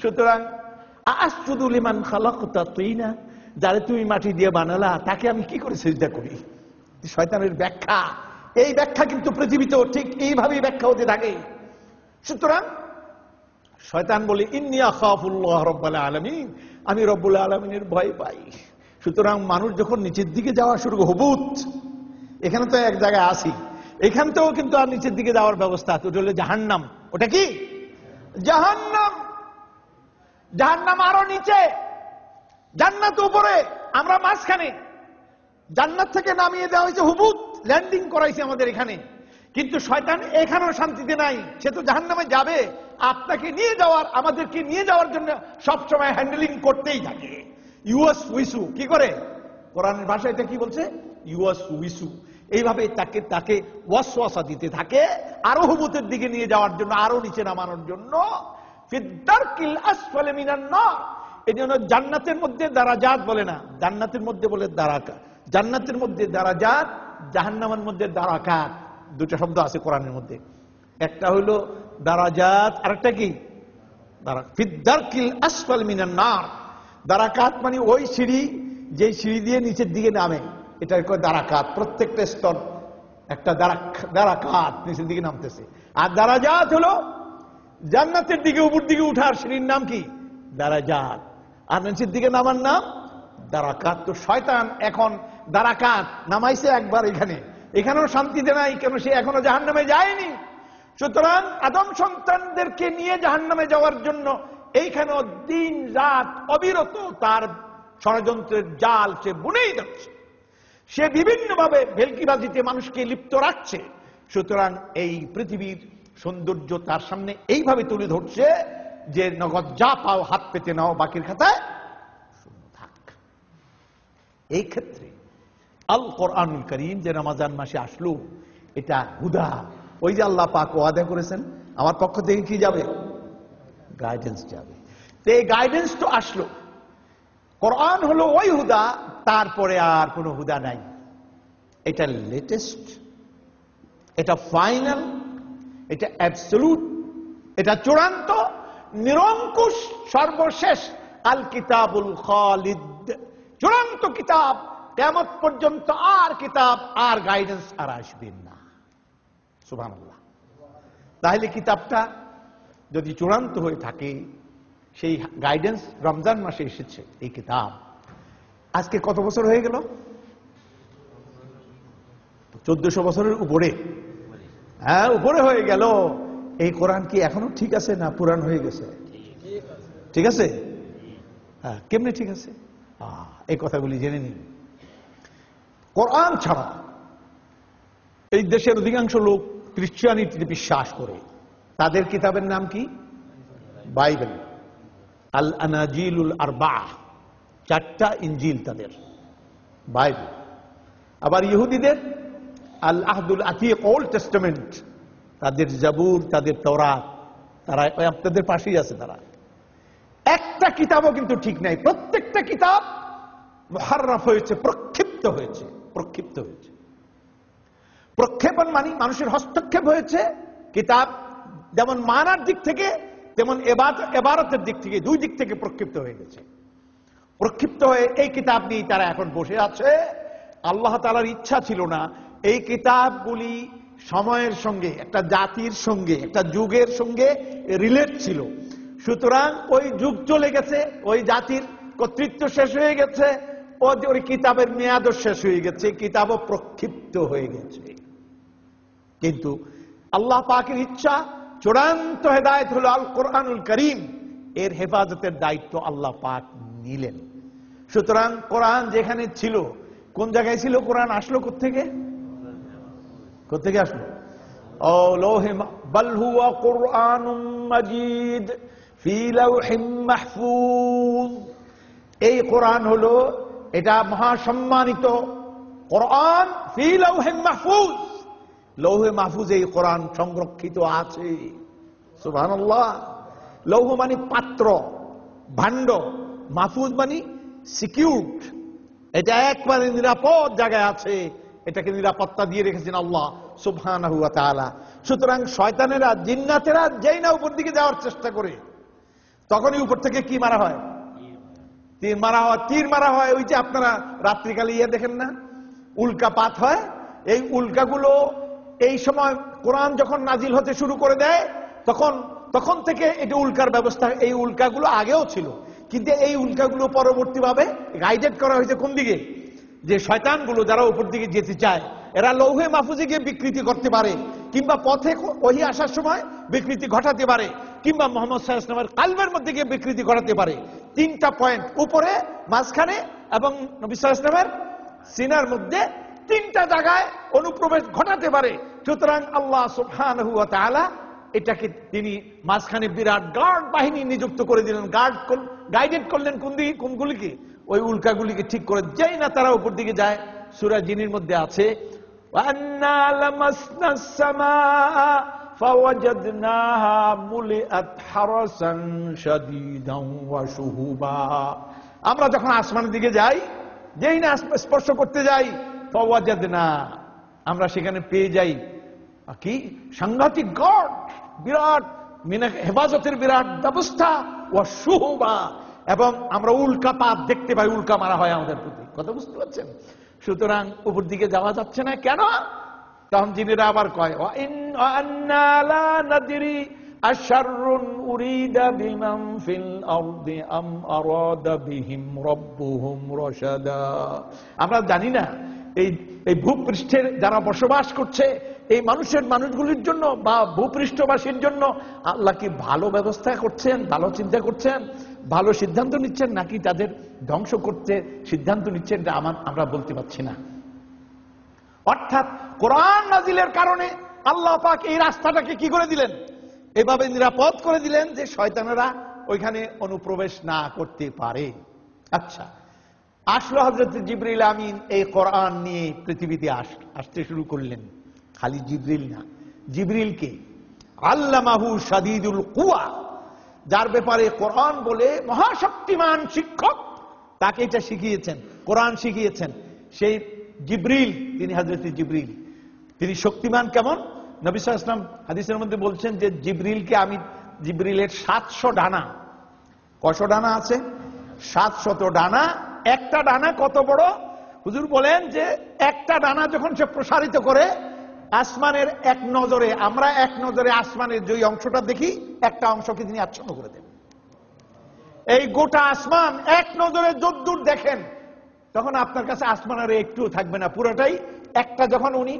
সুতরাং আসজুদু লিমান খালাকতা তিনা, যারে তুমি মাটি দিয়ে বানালা তাকে আমি কি করে সিজদা করি? শয়তানের ব্যাখ্যা, এই ব্যাখ্যা কিন্তু পৃথিবীতেও ঠিক এইভাবেই ব্যাখ্যা হতে থাকে। সুতরাং শয়তান বলে ইন্নী আখাফুল্লাহ রাব্বুল আলামিন, আমি রব্বুল আলামিনের ভয় পাই। সুতরাং মানুষ যখন নিচের দিকে যাওয়া শুরু করে, হুবুত, এখানে তো এক জায়গায় আসি, এখান থেকেও কিন্তু আর নিচের দিকে যাওয়ার ব্যবস্থা, ওটা হলো জাহান্নাম। ওটা কি? জাহান্নাম। জাহান্নাম আরো নিচে, জান্নাত উপরে, আমরা মাঝখানে। জান্নাত থেকে নামিয়ে দেওয়া হয়েছে, হুবুত, ল্যান্ডিং করাইছে আমাদের এখানে। কিন্তু শয়তান এখানেও শান্তিতে নাই, সে তো জাহান্নামে যাবে। আপনাকে নিয়ে যাওয়ার, আমাদেরকে নিয়ে যাওয়ার জন্য সবসময় হ্যান্ডেলিং করতেই থাকে। ইউএস উইসু কি করে? কোরআনের ভাষায় এটা কি বলছে? ইউএস উইসু। এইভাবে তাকে তাকে ওয়াসওয়াসা দিতে থাকে আরো হুবুতের দিকে নিয়ে যাওয়ার জন্য, আরো নিচে নামানোর জন্য। ফিদ্দারকিল আসফালি মিনান নার। এই জন্য জান্নাতের মধ্যে দারাজাত বলে না, জান্নাতের মধ্যে বলে দারাকা। জান্নাতের মধ্যে দারাজাত, জাহান্নামের মধ্যে দারাকাত। দুটো শব্দ আছে কোরআনের মধ্যে, একটা হলো দারাজাত, আরেকটা কি? ফিদ্দারকিল আসফালি মিনান নার। দারাকাত মানে ওই সিঁড়ি, যে সিঁড়ি দিয়ে নিচের দিকে নামে, এটা দারাকাত। প্রত্যেকটা স্তর একটা দারাকাত, নিচের দিকে নামতেছে। আর দারাজাত হলো জান্নাতের দিকে উপর দিকে উঠার সিঁড়ির নাম কি? দারাজাত। আর নিচের দিকে নামার নাম দারাকাত। তো শয়তান এখন দারাকাত নামাইছে একবার এখানে, এখানেও শান্তিতে নাই, কেন? সে এখনো জাহান্নামে যায়নি। সুতরাং আদম সন্তানদেরকে নিয়ে জাহান্নামে যাওয়ার জন্য এইখানেও দিন রাত অবিরত তার ষড়যন্ত্রের জাল সে বুনেই যাচ্ছে। সে বিভিন্নভাবে ভেলকিবাজিতে মানুষকে লিপ্ত রাখছে। সুতরাং এই পৃথিবীর সৌন্দর্য তার সামনে এইভাবে তুলে ধরছে যে নগদ যা পাও হাত পেতে নাও, বাকির খাতায় শূন্য থাক। এই ক্ষেত্রে আল কোরআনুল কারীম যে রমজান মাসে আসলো, এটা হুদা। ওই যে আল্লাহ পাক ওয়াদা করেছেন আমার পক্ষ থেকে কি যাবে? গাইডেন্স যাবে। তো এই গাইডেন্স তো আসলো, কোরআন হলো ওই হুদা, তারপরে আর কোনো হুদা নাই। এটা লেটেস্ট, এটা ফাইনাল, এটা অ্যাবসলিউট, এটা চূড়ান্ত, নিরঙ্কুশ, সর্বশেষ। আল কিতাবুল খালিদ, চূড়ান্ত কিতাব। কিয়ামত পর্যন্ত আর কিতাব, আর গাইডেন্স আর আসবে না। সুবহানাল্লাহ। তাহলে কিতাবটা যদি চূড়ান্ত হয়ে থাকে, সেই গাইডেন্স রমজান মাসে এসেছে, এই কিতাব আজকে কত বছর হয়ে গেল? 1400 বছরের উপরে। হ্যাঁ, উপরে হয়ে গেল। এই কোরআন কি এখনো ঠিক আছে না পুরান হয়ে গেছে? ঠিক আছে। হ্যাঁ, কেমনে ঠিক আছে? এই কথাগুলি জেনে নিন। কোরআন ছাড়া এই দেশের অধিকাংশ লোক ক্রিশ্চিয়ানিটিতে বিশ্বাস করে। তাদের কিতাবের নাম কি? বাইবেল। আল আনাজিলুল আরবাহ, 4টা ইনজিল তাদের, বাইবেল। আবার ইহুদিদের আল আহদুল আতিক, ওল্ড টেস্টামেন্ট, তাদের জাবুর, তাদের তাওরাত, তারা আপনাদের পাশেই আছে। তারা একটা কিতাবও কিন্তু ঠিক নাই। প্রত্যেকটা কিতাব মুহাররাফ হয়েছে, প্রক্ষিপ্ত হয়েছে। প্রক্ষিপ্ত হয়েছে, প্রক্ষেপণ মানে মানুষের হস্তক্ষেপ হয়েছে। কিতাব যেমন মানার দিক থেকে, তেমন এবারতের দিক থেকে, দুই দিক থেকে প্রক্ষিপ্ত হয়ে গেছে। প্রক্ষিপ্ত হয়ে এই কিতাব নিয়ে তারা এখন বসে আছে। আল্লাহ তাআলার ইচ্ছা ছিল না এই কিতাবগুলি সময়ের সঙ্গে, একটা জাতির সঙ্গে, একটা যুগের সঙ্গে রিলেট ছিল। সুতরাং ওই যুগ চলে গেছে, ওই জাতির কর্তৃত্ব শেষ হয়ে গেছে, ওই কিতাবের মেয়াদও শেষ হয়ে গেছে, কিতাবও প্রক্ষিপ্ত হয়ে গেছে। কিন্তু আল্লাহ পাকের ইচ্ছা, চূড়ান্ত হেদায়েত হলো আল কোরআনুল কারীম। এর হেফাজতের দায়িত্ব আল্লাহ পাক নিলেন। সুতরাং কোরআন যেখানে ছিল, কোন জায়গায় ছিল? কোরআন আসলো কোত্থেকে? কোত্থেকে আসলো? ও লৌহে, বাল হুয়া কুরআনুম মাজিদ ফি লাওহিম মাহফুজ। এই কোরআন হলো, এটা মহাসম্মানিত কোরআন, ফি লাওহিম মাহফুজ, লৌহে মাহফুজে এই কোরআন সংরক্ষিত আছে। সুবহানাল্লাহ। লৌহ মানে পাত্র, ভাণ্ড, মাহফুজ মানে সিকিউরড। এটা একবারে নিরাপদ জায়গায় আছে, এটাকে নিরাপত্তা দিয়ে রেখেছেন আল্লাহ সুবহানাহু ওয়া তাআলা। সুতরাং শয়তানেরা, জিন্নাতেরা যেই না উপর দিকে যাওয়ার চেষ্টা করে, তখনই উপর থেকে কি মারা হয়? তীর মারা হয়। তীর মারা হয় ওই যে আপনারা রাত্রিকালে দেখেন না, উল্কাপাত হয়। এই উল্কাগুলো এই সময় কোরআন যখন নাজিল হতে শুরু করে দেয় তখন থেকে এটা উল্কার ব্যবস্থা। এই উল্কাগুলো আগেও ছিল, কিন্তু এই উল্কাগুলো পরবর্তীভাবে গাইডেড করা হয়েছে কোন দিকে? যে শয়তানগুলো যারা উপর দিকে যেতে চায়, এরা লৌহে মাহফুজে গিয়ে বিকৃতি করতে পারে, কিংবা পথে ওহি আসার সময় বিকৃতি ঘটাতে পারে, কিংবা মোহাম্মদ সাল্লাল্লাহু আলাইহি ওয়াসাল্লামের কালবের মধ্যে গিয়ে বিকৃতি ঘটাতে পারে। তিনটা পয়েন্ট, উপরে, মাঝখানে এবং নবী সাল্লাল্লাহু আলাইহি ওয়াসাল্লামের সিনার মধ্যে তিনটা জায়গায় অনুপ্রবেশ ঘটাতে পারে। সুতরাং আল্লাহ সুবহানাহু ওয়া তাআলা এটাকে তিনি মাঝখানে বিরাট গার্ড বাহিনী নিযুক্ত করে দিলেন, গাইডেড করলেন কোনগুলিকে? ওই উল্কাগুলিকে ঠিক করে, যেই না তারা উপর দিকে যায়। সূরা জিনের মধ্যে আছে, ওয়ান্না লামাসনাস সামাআ ফাওয়াজাদনাহা মুলিআত হারাসান শাদীদান ওয়া শুহুবা। আমরা যখন আসমানের দিকে যাই, যেই না স্পর্শ করতে যাই, ফাওয়াজাদনা, আমরা সেখানে পেয়ে যাই কি? সাংঘাতিক গার্ড, বিরাট হেফাজতের বিরাট ব্যবস্থা, ওয়া শুহুবা, এবং আমরা উল্কাপাত দেখতে পাই, উল্কা মারা হয় আমাদের প্রতি। কথা বুঝতে পারছেন? সুতরাং উপর দিকে যাওয়া যাচ্ছে না কেন? তখন জিনেরা আবার কয়, ওয়ান্না লা নাদরি আশাররুন উরিদা বিমান ফিল আরদি আম আরাদা বিহিম রাব্বুহুম রাশাদা। আমরা জানি না এই ভূপৃষ্ঠের যারা বসবাস করছে এই মানুষগুলির জন্য বা ভূপৃষ্ঠবাসীর জন্য আল্লাহ কি ভালো ব্যবস্থা করছেন, ভালো চিন্তা করছেন, ভালো সিদ্ধান্ত নিচ্ছেন, নাকি তাদের ধ্বংস করতে সিদ্ধান্ত নিচ্ছেন, এটা আমরা বলতে পারছি না। অর্থাৎ কোরআন নাজিলের কারণে আল্লাহ পাক এই রাস্তাটাকে কি করে দিলেন? এভাবে নিরাপদ করে দিলেন যে শয়তানেরা ওইখানে অনুপ্রবেশ না করতে পারে। আচ্ছা, আসলো হযরত জিবরিল আমিন এই কোরআন নিয়ে পৃথিবীতে আসতে শুরু করলেন। খালি জিবরিল না, জিবরিলকে আল্লামাহু শাদীদুল কুওয়া, যার ব্যাপারে কোরআন বলে মহাশক্তিমান শিক্ষক, তাকে এটা শিখিয়েছেন, কোরআন শিখিয়েছেন। সেই জিবরিল, তিনি হযরত জিবরিল, তিনি শক্তিমান কেমন? নবী সাল্লাল্লাহু আলাইহি ওয়াসাল্লাম হাদিসের মধ্যে বলছেন যে জিবরিলের 700 ডানা। কয়শো ডানা আছে? 700 ডানা। একটা ডানা কত বড়? হুজুর বলেন যে একটা ডানা যখন সে প্রসারিত করে আসমানের আমরা এক নজরে আসমানের যে অংশটা দেখি, একটা অংশকে তিনি আচ্ছন্ন করে দেন। এই গোটা আসমান এক নজরে যদ্দূর দেখেন, তখন আপনার কাছে আসমানের একটুও থাকবে না, পুরোটাই একটা। যখন উনি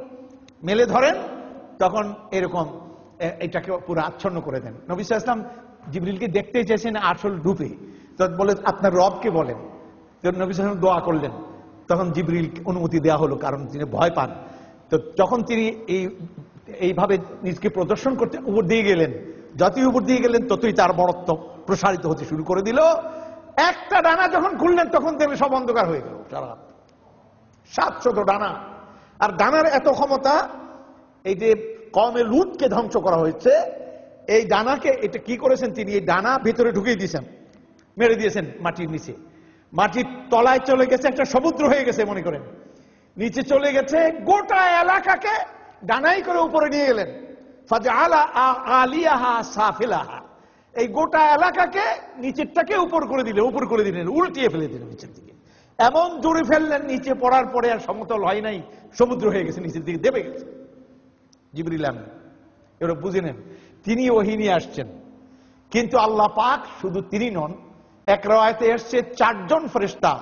মেলে ধরেন তখন এরকম এটাকে পুরো আচ্ছন্ন করে দেন। নবী সাল্লাল্লাহু আলাইহি ওয়াসাল্লাম জিবরিলকে দেখতে চেয়েছেন আসল রূপে, তো বলে আপনার রবকে বলেন। তো নবী সাল্লাল্লাহু আলাইহি ওয়াসাল্লাম দোয়া করলেন, তখন জিবরিল অনুমতি দেওয়া হলো, কারণ তিনি ভয় পান। তো যখন তিনি এইভাবে নিজকে প্রদর্শন করতে উপর দিয়ে গেলেন, যতই উপর দিয়ে গেলেন ততই তার বড়ত্ব প্রসারিত হতে শুরু করে দিল। একটা ডানা যখন খুললেন তখন তিনি সব অন্ধকার হয়ে গেল সারা রাত। 700 ডানা। আর ডানার এত ক্ষমতা, এই যে কওমে লূতকে ধ্বংস করা হয়েছে, এই ডানাকে এটা কি করেছেন তিনি? এই ডানা ভিতরে ঢুকিয়ে দিয়েছেন, মেরে দিয়েছেন মাটির নিচে। মাটির তলায় চলে গেছে, একটা সমুদ্র হয়ে গেছে মনে করেন, নিচে চলে গেছে। গোটা এলাকাকে ডানাই করে উপরে নিয়ে গেলেন। ফাজআলা আলিয়াহা সাফিলাহা, এই গোটা এলাকাকে নিচেরটাকে উপর করে দিলেন, উল্টিয়ে ফেলে দিলেন নিচের দিকে। এমন জোরে ফেললেন, নিচে পড়ার পরে আর সমতল হয় নাই, সমুদ্র হয়ে গেছে, নিচের দিকে দেবে গেছে। জিবরিল আমিন এবার বুঝে নেন, তিনি ওহী নিয়ে আসছেন। কিন্তু আল্লাহ পাক শুধু তিনি নন, এক রায়াতে এসছে 4 জন ফেরেশতা,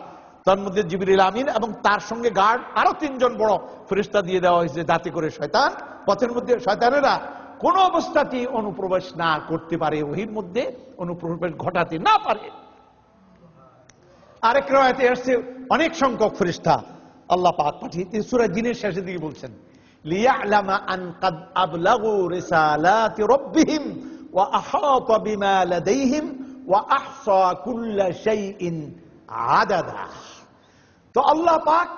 তার মধ্যে জিবরিল আমিন এবং তার সঙ্গে গার্ড আরো 3 জন বড় ফেরেশতা দিয়ে দেওয়া হয়েছে, যাতে করে পথের মধ্যে শয়তানেরা কোন অবস্থাতেই অনুপ্রবেশ না করতে পারে, ওহীর মধ্যে অনুপ্রবেশ ঘটাতে না পারে। আরেক রায়াতে এসছে অনেক সংখ্যক ফেরেশতা আল্লাহ পাক পাঠিয়ে সূরা জিনের শেষের দিকে বলছেন, লিয়ালামা আন কাদ আবলাগু রিসালাতি রাব্বিহিম ওয়া আহাতা বিমা লাদাইহিম ওয়া আহসা কুল্লা শাইইন আদাদা। তো আল্লাহ পাক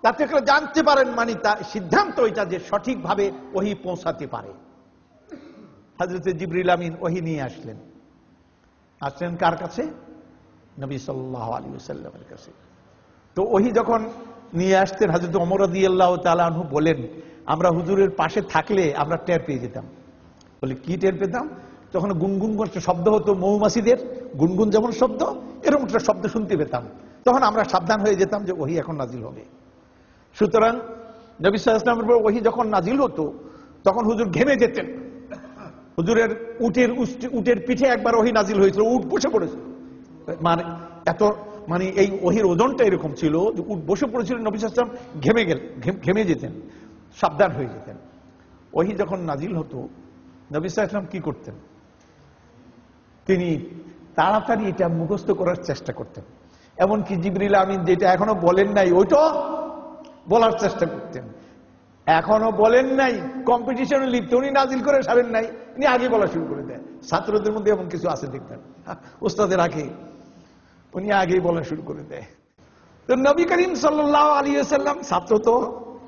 তাতে করে জানতে পারেন, মানে তার সিদ্ধান্ত এটা যে সঠিকভাবে ওহী পৌঁছাতে পারে। হযরত জিবরিল আমিন ওহী নিয়ে আসলেন কার কাছে? নবী সাল্লাল্লাহু আলাইহি ওয়াসাল্লামের কাছে। তো ওহী যখন নিয়ে আসতেন, হযরত ওমর রাদিয়াল্লাহু তাআলা আনহু বলেন, আমরা হুজুরের পাশে থাকলে আমরা টের পেয়ে যেতাম। বলে কি টের পেতাম? তখন গুনগুন করতে শব্দ হতো, মৌমাছিদের গুনগুন যেমন শব্দ, এরকম একটা শব্দ শুনতে পেতাম। তখন আমরা সাবধান হয়ে যেতাম যে ওহী এখন নাজিল হবে। সুতরাং নবী সাল্লাল্লাহু আলাইহি ওয়াসাল্লামের উপর ওহী যখন নাজিল হতো তখন হুজুর ঘেমে যেতেন। হুজুরের উটের পিঠে একবার ওহী নাজিল হয়েছিল, উট বসে পড়েছিল, মানে এত মানে এই ওহীর ওজনটা এরকম ছিল যে উট বসে পড়েছিল, নবী সাল্লাল্লাহু আলাইহি ওয়াসাল্লাম ঘেমে যেতেন, সাবধান হয়ে যেতেন। ওহী যখন নাজিল হতো নবী সাল্লাল্লাহু আলাইহি ওয়াসাল্লাম কি করতেন? তিনি তাড়াতাড়ি এটা মুখস্থ করার চেষ্টা করতেন। এমনকি জিবরিল আমিন যেটা এখনো বলেন নাই ওইটা বলার চেষ্টা করতেন। এখনো বলেন নাই, কম্পিটিশনে লিপ্ত, উনি নাজিল করে সারেন নাই, উনি আগে বলা শুরু করে দেয়। ছাত্রদের মধ্যে এমন কিছু আছে দেখবেন, উস্তাদের আগে উনি আগেই বলা শুরু করে দেয়। তো নবী করিম সাল্লাল্লাহু আলাইহি ওয়াসাল্লাম ছাত্র তো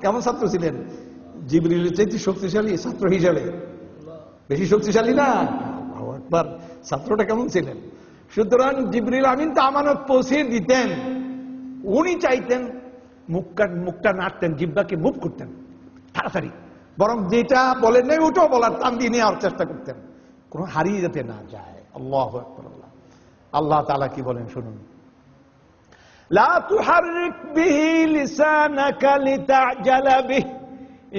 কেমন ছাত্র ছিলেন? জিবরিলের চাইতে শক্তিশালী ছাত্র হিসাবে, বেশি শক্তিশালী না? একবার ছাত্রটা কেমন ছিলেন? সুতরাং জিবরিল আমিন তো আমানত পৌঁছে দিতেন, উনি চাইতেন মুখটা নাড়তেন, জিহ্বাকে মুভ করতেন তাড়াতাড়ি, বরং যেটা বলেন নাই ওটাও বলার টান দিয়ে নেওয়ার চেষ্টা করতেন, কোনো হারিয়ে যেতে না যায়। আল্লাহু আকবার। আল্লাহ তাআলা কি বলেন শুনুন, লা তুহাররিক বিহি লিসানাকা লিতা'জালা বিহি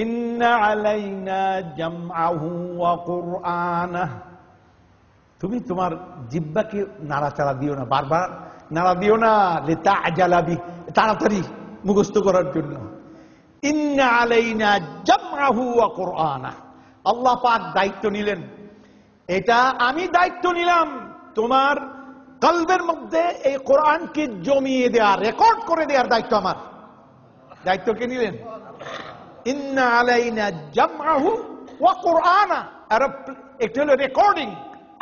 ইন্না আলাইনা জামআহু ওয়া কুরআনাহু। তুমি তোমার জিহ্বাকে নাড়াচাড়া দিও না, বারবার নাড়া দিও না, লিতা'জালা বিহি, তাড়াতাড়ি মুখস্থ করার জন্য। ইন্না আলাইনা জামআহু ওয়া কুরআনাহু, আল্লাহ পাক দায়িত্ব নিলেন, এটা আমি দায়িত্ব নিলাম তোমার কলবের মধ্যে এই কোরআনকে জমিয়ে দেওয়ার, রেকর্ড করে দেওয়ার দায়িত্ব আমার। দায়িত্ব কে নিলেন? ইন্না আলাইনা জামআহু ওয়া কুরআনাহু। আর একটা হলো রেকর্ডিং,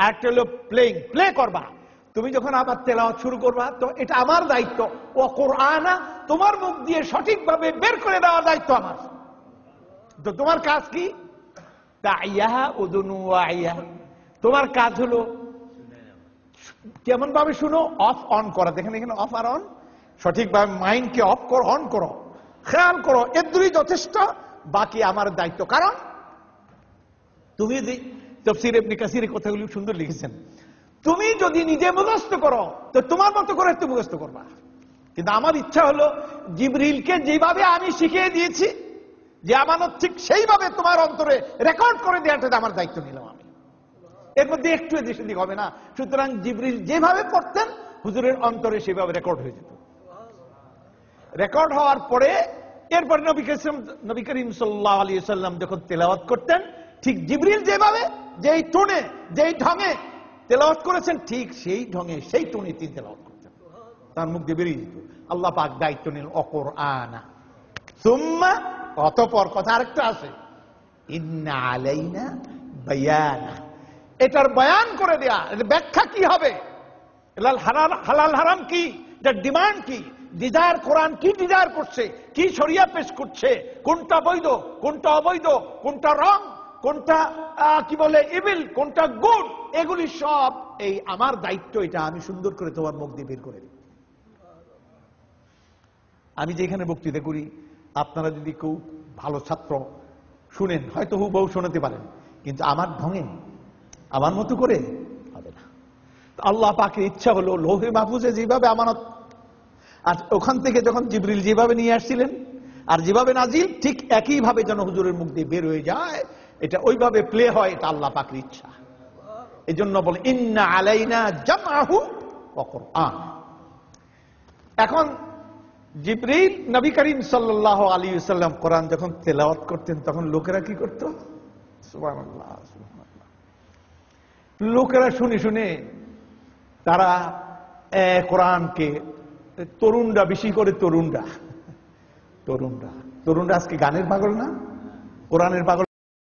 আর একটা হলো প্লেইং, প্লে করবা। তুমি যখন আবার তেলাওয়াত শুরু করবা তো এটা আমার দায়িত্ব। ওয়া কুরআনাহু, তোমার মুখ দিয়ে সঠিকভাবে বের করে দেওয়ার দায়িত্ব আমার। তো তোমার কাজ কি? তাইয়াহা উযুনু ওয়াইয়া, তোমার কাজ হলো কেমন ভাবে শুনো, অফ অন করা। দেখেন এখানে অফ আর অন, সঠিকভাবে মাইন্ডকে অফ করো, অন করো, খেয়াল করো, এদুরই যথেষ্ট, বাকি আমার দায়িত্ব। কারণ তুমি যদি তাফসীর ইবনে কাসীরের কথাগুলি সুন্দর লিখেছেন, তুমি যদি নিজে মুখস্থ করো তো তোমার মতো করে একটু মুখস্থ করবা, কিন্তু আমার ইচ্ছা হলো জিবরিলকে যেভাবে আমি শিখিয়ে দিয়েছি যে আমানত, ঠিক সেইভাবে তোমার অন্তরে রেকর্ড করে দেওয়াটা আমার দায়িত্ব নিলাম আমি। এর মধ্যে একটু এদিক সেদিক হবে না। সুতরাং জিবরিল যেভাবে পড়তেন হুজুরের অন্তরে সেভাবে রেকর্ড হয়ে যেত। রেকর্ড হওয়ার পরে এরপরে নবী করিম সাল্লাল্লাহু আলাইহি ওয়াসাল্লাম যখন তেলাওয়াত করতেন, ঠিক জিবরিল যেভাবে, যেই টোনে, যেই ঢঙে তেলাওয়াত করেছেন, ঠিক সেই ঢঙে, সেই টোনে তিনি তেলাওয়াত করতেন, তার মুখ দিয়ে বেরিয়ে যেত। আল্লাহ পাক দায়িত্ব নিল কুরআনা সুম্মা, অতঃপর কথা আরেকটা আছে, ইন্না আলাইনা বায়ানা, এটার বয়ান করে দেয়া, এর ব্যাখ্যা কি হবে, হালাল হারাম কি, এটার ডিমান্ড কি, ডিজায়ার, কোরআন কি ডিজায়ার করছে, কি শরিয়া পেশ করছে, কোনটা বৈধ, কোনটা অবৈধ, কোনটা রং, কোনটা কি বলে ইভিল, কোনটা গুড, এগুলি সব এই আমার দায়িত্ব। এটা আমি সুন্দর করে তোমার মুখ দিয়ে বের করে দিই। আমি যেখানে বক্তৃতা করি, আপনারা যদি কেউ ভালো ছাত্র শুনেন, হয়তো হুবহু শোনাতে পারেন, কিন্তু আমার ঢঙে, আমার মতো করে হবে না। আল্লাহ পাকের ইচ্ছা হলো লৌহে মাহফুজে যেভাবে আমানত, আর ওখান থেকে যখন জিবরিল যেভাবে নিয়ে আসছিলেন আর যেভাবে নাজিল, ঠিক একইভাবে যেন হুজুরের মুখ দিয়ে বের হয়ে যায়, এটা ওইভাবে প্লে হয়, এটা আল্লাহ পাকের ইচ্ছা। এই জন্য বলে ইন্না আলাইনা জামআহু ওয়া কুরআন। এখন জিবরিল নবী করিম সাল্লাল্লাহু আলাইহি ওয়াসাল্লাম কোরআন যখন তেলাওয়াত করতেন, তখন লোকেরা কি করত? সুবহানাল্লাহ, সুবহানাল্লাহ। লোকেরা শুনে শুনে তারা কোরআনকে, তরুণরা বেশি করে, তরুণরা আজকে গানের পাগল না, কোরআনের পাগল।